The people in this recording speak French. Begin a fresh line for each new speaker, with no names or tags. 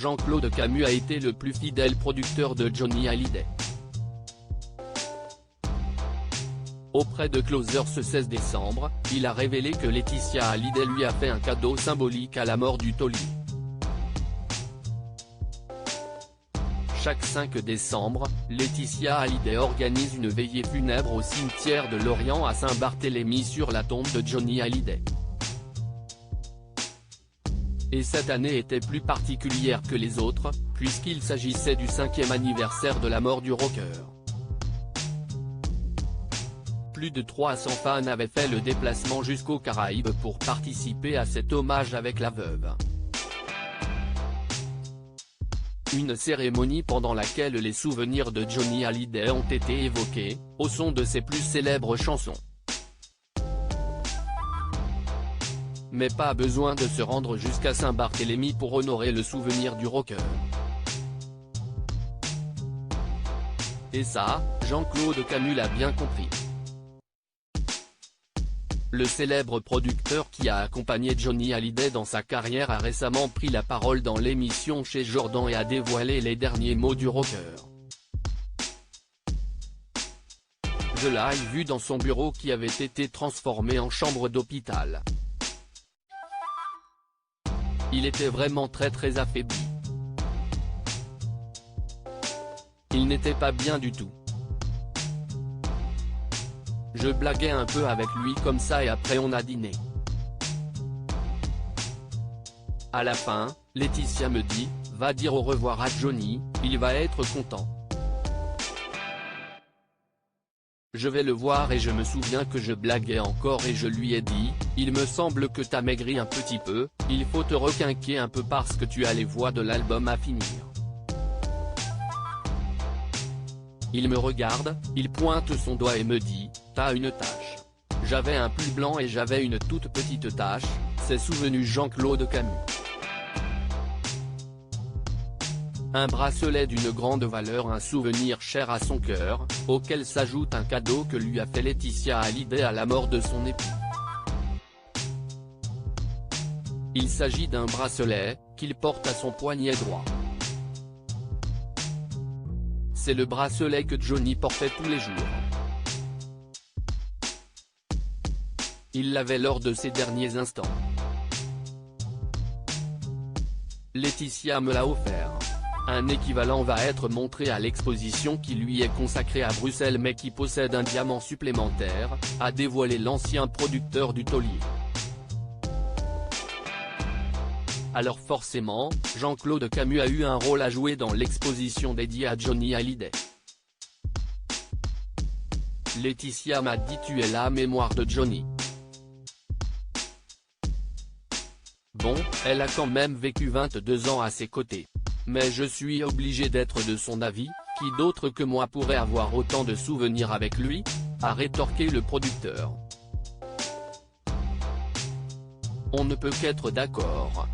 Jean-Claude Camus a été le plus fidèle producteur de Johnny Hallyday. Auprès de Closer ce 16 décembre, il a révélé que Laetitia Hallyday lui a fait un cadeau symbolique à la mort du taulier. Chaque 5 décembre, Laetitia Hallyday organise une veillée funèbre au cimetière de Lorient à Saint-Barthélemy sur la tombe de Johnny Hallyday. Et cette année était plus particulière que les autres, puisqu'il s'agissait du 5e anniversaire de la mort du rocker. Plus de 300 fans avaient fait le déplacement jusqu'aux Caraïbes pour participer à cet hommage avec la veuve. Une cérémonie pendant laquelle les souvenirs de Johnny Hallyday ont été évoqués, au son de ses plus célèbres chansons. Mais pas besoin de se rendre jusqu'à Saint-Barthélemy pour honorer le souvenir du rocker. Et ça, Jean-Claude Camus l'a bien compris. Le célèbre producteur qui a accompagné Johnny Hallyday dans sa carrière a récemment pris la parole dans l'émission Chez Jordan et a dévoilé les derniers mots du rocker. Je l'ai vu dans son bureau qui avait été transformé en chambre d'hôpital. Il était vraiment très affaibli. Il n'était pas bien du tout. Je blaguais un peu avec lui comme ça et après on a dîné. À la fin, Laetitia me dit, va dire au revoir à Johnny, il va être content. Je vais le voir et je me souviens que je blaguais encore et je lui ai dit, il me semble que t'as maigri un petit peu, il faut te requinquer un peu parce que tu as les voix de l'album à finir. Il me regarde, il pointe son doigt et me dit, t'as une tache. J'avais un pull blanc et j'avais une toute petite tache, c'est souvenu Jean-Claude Camus. Un bracelet d'une grande valeur, un souvenir cher à son cœur, auquel s'ajoute un cadeau que lui a fait Laetitia Hallyday à la mort de son époux. Il s'agit d'un bracelet, qu'il porte à son poignet droit. C'est le bracelet que Johnny portait tous les jours. Il l'avait lors de ses derniers instants. Laetitia me l'a offert. Un équivalent va être montré à l'exposition qui lui est consacrée à Bruxelles mais qui possède un diamant supplémentaire, a dévoilé l'ancien producteur du taulier. Alors forcément, Jean-Claude Camus a eu un rôle à jouer dans l'exposition dédiée à Johnny Hallyday. Laetitia m'a dit tu es la mémoire de Johnny. Bon, elle a quand même vécu 22 ans à ses côtés. Mais je suis obligé d'être de son avis, qui d'autre que moi pourrait avoir autant de souvenirs avec lui, a rétorqué le producteur. On ne peut qu'être d'accord.